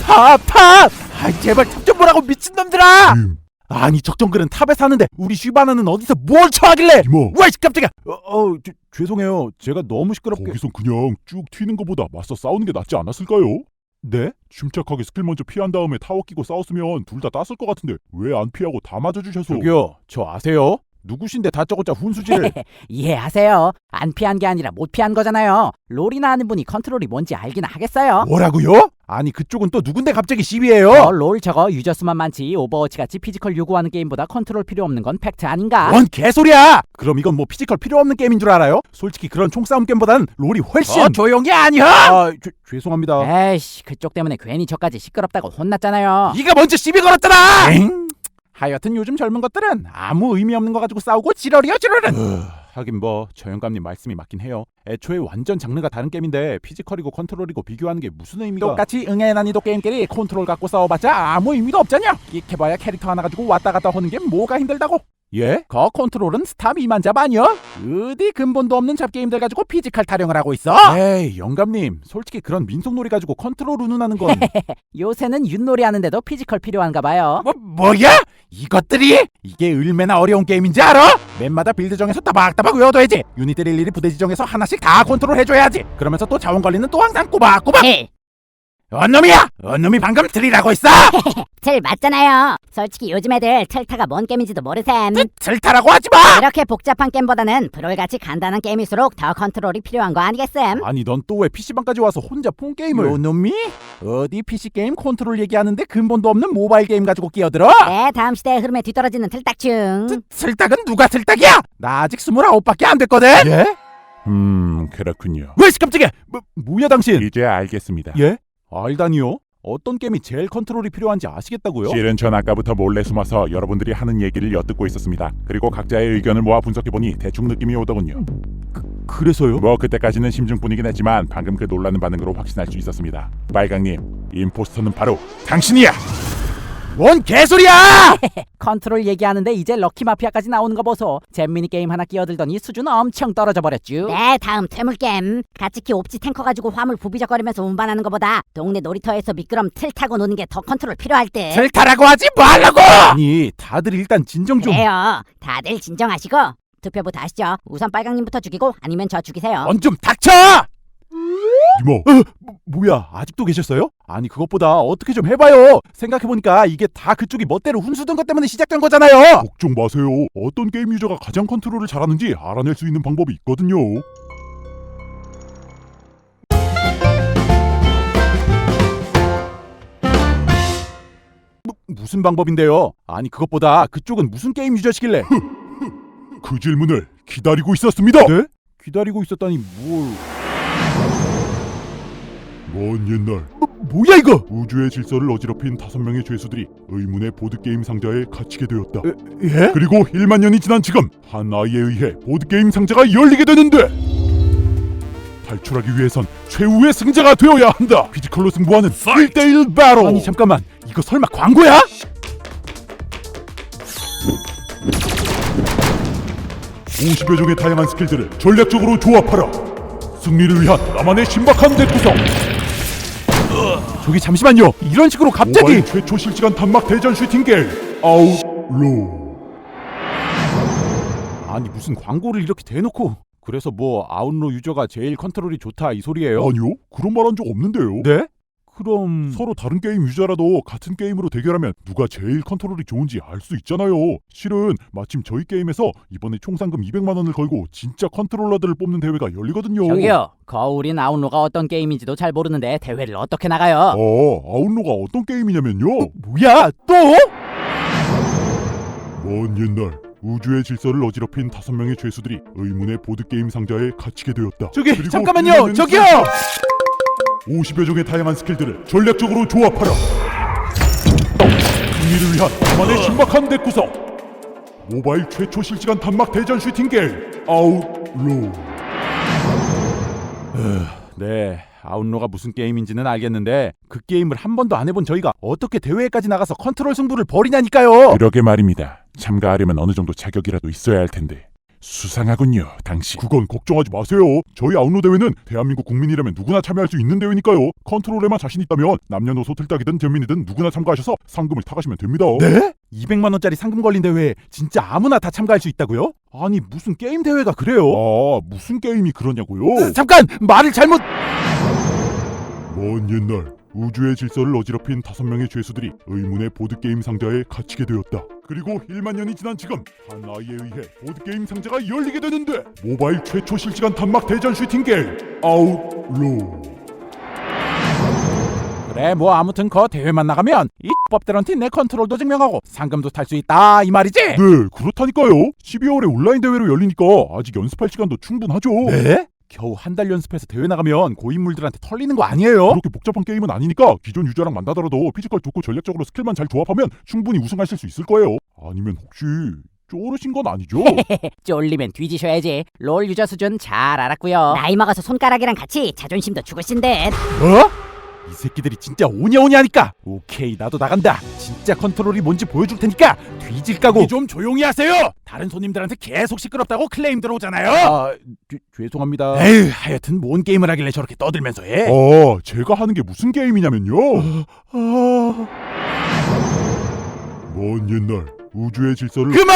탑! 아이 제발 탑 좀 보라고 미친놈들아! 아니 적정글은 탑에 사는데 우리 슈바나는 어디서 뭘 쳐하길래! 이모, 와이 깜짝이야! 죄송해요. 제가 너무 시끄럽게... 거기서 그냥 쭉 튀는 것보다 맞서 싸우는 게 낫지 않았을까요? 네? 침착하게 스킬 먼저 피한 다음에 타워 끼고 싸웠으면 둘 다 땄을 것 같은데 왜 안 피하고 다 맞아주셔서. 저기요, 저 아세요? 누구신데 다짜고짜 훈수지를... 이해하세요. 안 피한 게 아니라 못 피한 거잖아요. 롤이나 하는 분이 컨트롤이 뭔지 알긴 하겠어요. 뭐라고요? 아니 그쪽은 또 누군데 갑자기 시비해요? 롤 저거 유저 수만 많지 오버워치같이 피지컬 요구하는 게임보다 컨트롤 필요 없는 건 팩트 아닌가? 뭔 개소리야! 그럼 이건 뭐 피지컬 필요 없는 게임인 줄 알아요? 솔직히 그런 총싸움 게임보단 롤이 훨씬... 조용히 아니야! 죄송합니다. 에이씨 그쪽 때문에 괜히 저까지 시끄럽다고 혼났잖아요. 네가 먼저 시비 걸었잖아! 엥? 하여튼 요즘 젊은 것들은 아무 의미 없는 거 가지고 싸우고 지랄이야 지랄은. 하긴 뭐 저 영감님 말씀이 맞긴 해요. 애초에 완전 장르가 다른 게임인데 피지컬이고 컨트롤이고 비교하는 게 무슨 의미가. 똑같이 응애 난이도 게임끼리 컨트롤 갖고 싸워봤자 아무 의미도 없잖냐. 끽해봐야 캐릭터 하나 가지고 왔다 갔다 하는 게 뭐가 힘들다고. 예? 거 컨트롤은 스타 미만 잡 아니야? 어디 근본도 없는 잡게임들 가지고 피지컬 타령을 하고 있어? 에이 영감님 솔직히 그런 민속놀이 가지고 컨트롤 운운하는 건... 요새는 윷놀이 하는데도 피지컬 필요한가 봐요. 뭐야? 이것들이? 이게 얼마나 어려운 게임인지 알아? 맵마다 빌드 정해서 따박따박 외워둬야지. 유닛들 일일이 부대 지정해서 하나씩 다 컨트롤 해줘야지. 그러면서 또 자원 관리는 또 항상 꼬박꼬박. 언놈이야! 언놈이 방금 틀이라고 했어! 틀 맞잖아요. 솔직히 요즘 애들 틀타가 뭔 게임인지도 모르셈. 틀타라고 하지마! 이렇게 복잡한 게임보다는 브롤같이 간단한 게임일수록 더 컨트롤이 필요한 거 아니겠음? 아니 넌 또 왜 PC방까지 와서 혼자 폰게임을... 요놈이? 어디 PC게임 컨트롤 얘기하는데 근본도 없는 모바일 게임 가지고 끼어들어? 네, 다음 시대의 흐름에 뒤떨어지는 틀딱충. 틀딱은 누가 틀딱이야? 나 아직 29밖에 안 됐거든? 예? 그렇군요. 왜 깜짝이야! 뭐야 당신? 이제 알겠습니다. 예? 알다니요? 어떤 게임이 제일 컨트롤이 필요한지 아시겠다고요? 실은 전 아까부터 몰래 숨어서 여러분들이 하는 얘기를 엿듣고 있었습니다. 그리고 각자의 의견을 모아 분석해보니 대충 느낌이 오더군요. 그래서요? 뭐 그때까지는 심증뿐이긴 했지만 방금 그 놀라는 반응으로 확신할 수 있었습니다. 빨강님, 임포스터는 바로 당신이야! 뭔 개소리야! 컨트롤 얘기하는데 이제 럭키 마피아까지 나오는 거 보소. 잼미니 게임 하나 끼어들더니 수준 엄청 떨어져 버렸쥬. 네, 다음 퇴물겜. 가츠키 옵지 탱커 가지고 화물 부비적거리면서 운반하는 것보다 동네 놀이터에서 미끄럼 틀 타고 노는 게 더 컨트롤 필요할 듯. 틀타라고 하지 말라고! 아니 다들 일단 진정 좀... 그래요. 다들 진정하시고 투표부터 하시죠. 우선 빨강님부터 죽이고 아니면 저 죽이세요. 넌 좀 닥쳐! 이모! 뭐야 아직도 계셨어요? 아니 그것보다 어떻게 좀 해봐요. 생각해보니까 이게 다 그쪽이 멋대로 훈수든 것 때문에 시작된 거잖아요. 걱정 마세요. 어떤 게임 유저가 가장 컨트롤을 잘하는지 알아낼 수 있는 방법이 있거든요. 무슨 방법인데요? 아니 그것보다 그쪽은 무슨 게임 유저시길래... 그 질문을 기다리고 있었습니다. 네? 기다리고 있었다니 뭘... 먼 옛날 뭐야 이거? 우주의 질서를 어지럽힌 5명의 죄수들이 의문의 보드게임 상자에 갇히게 되었다. 예? 그리고 1만 년이 지난 지금 한 아이에 의해 보드게임 상자가 열리게 되는데 탈출하기 위해선 최후의 승자가 되어야 한다. 피지컬로 승부하는 1대1 배틀. 아니 잠깐만 이거 설마 광고야? (50여) 종의 다양한 스킬들을 전략적으로 조합하라. 승리를 위한 나만의 신박한 덱구성. 저기 잠시만요. 이런 식으로 갑자기... 모바일 최초 실시간 단막 대전 슈팅 게임 아웃로우. 아니 무슨 광고를 이렇게 대놓고... 그래서 뭐 아웃로 유저가 제일 컨트롤이 좋다 이 소리예요? 아니요, 그런 말 한 적 없는데요. 네? 그럼... 서로 다른 게임 유저라도 같은 게임으로 대결하면 누가 제일 컨트롤이 좋은지 알 수 있잖아요. 실은 마침 저희 게임에서 이번에 총 상금 200만 원을 걸고 진짜 컨트롤러들을 뽑는 대회가 열리거든요. 저기요. 거울인 아웃로가 어떤 게임인지도 잘 모르는데 대회를 어떻게 나가요? 아웃로가 어떤 게임이냐면요. 뭐야 또? 먼 옛날 우주의 질서를 어지럽힌 5명의 죄수들이 의문의 보드게임 상자에 갇히게 되었다. 저기 그리고 잠깐만요 저기요! 50여 종의 다양한 스킬들을 전략적으로 조합하라. 승리를 위한 나만의 신박한 덱구성. 모바일 최초 실시간 단막 대전 슈팅 게임 아웃로우. 네, 아웃로가 무슨 게임인지는 알겠는데 그 게임을 한 번도 안 해본 저희가 어떻게 대회까지 나가서 컨트롤 승부를 벌이냐니까요. 그러게 말입니다. 참가하려면 어느 정도 자격이라도 있어야 할 텐데 수상하군요, 당신. 그건 걱정하지 마세요. 저희 아웃로 대회는 대한민국 국민이라면 누구나 참여할 수 있는 대회니까요. 컨트롤에만 자신 있다면 남녀노소 틀딱이든 전민이든 누구나 참가하셔서 상금을 타가시면 됩니다. 네? 200만 원짜리 상금 걸린 대회에 진짜 아무나 다 참가할 수 있다고요? 아니 무슨 게임 대회가 그래요? 아, 무슨 게임이 그러냐고요? 잠깐! 말을 잘못... 먼 옛날 우주의 질서를 어지럽힌 5명의 죄수들이 의문의 보드게임 상자에 갇히게 되었다. 그리고 1만 년이 지난 지금 한 아이에 의해 보드게임 상자가 열리게 되는데, 모바일 최초 실시간 단막 대전 슈팅 게임 아웃로. 그래 뭐 아무튼 거 대회만 나가면 이 법대로한테 내 컨트롤도 증명하고 상금도 탈 수 있다 이 말이지? 네, 그렇다니까요. 12월에 온라인 대회로 열리니까 아직 연습할 시간도 충분하죠. 네? 겨우 한 달 연습해서 대회 나가면 고인물들한테 털리는 거 아니에요? 그렇게 복잡한 게임은 아니니까 기존 유저랑 만나더라도 피지컬 좋고 전략적으로 스킬만 잘 조합하면 충분히 우승하실 수 있을 거예요. 아니면 혹시 쪼르신 건 아니죠? 쫄리면 뒤지셔야지. 롤 유저 수준 잘 알았고요. 나이 먹어서 손가락이랑 같이 자존심도 죽으신 듯. 어? 이 새끼들이 진짜 오냐오냐 하니까 오케이 나도 나간다. 진짜 컨트롤이 뭔지 보여줄 테니까 뒤질 까고 좀 조용히 하세요. 다른 손님들한테 계속 시끄럽다고 클레임 들어오잖아요. 아 죄송합니다. 에휴 하여튼 뭔 게임을 하길래 저렇게 떠들면서 해? 제가 하는 게 무슨 게임이냐면요. 먼 옛날 우주의 질서를 그만!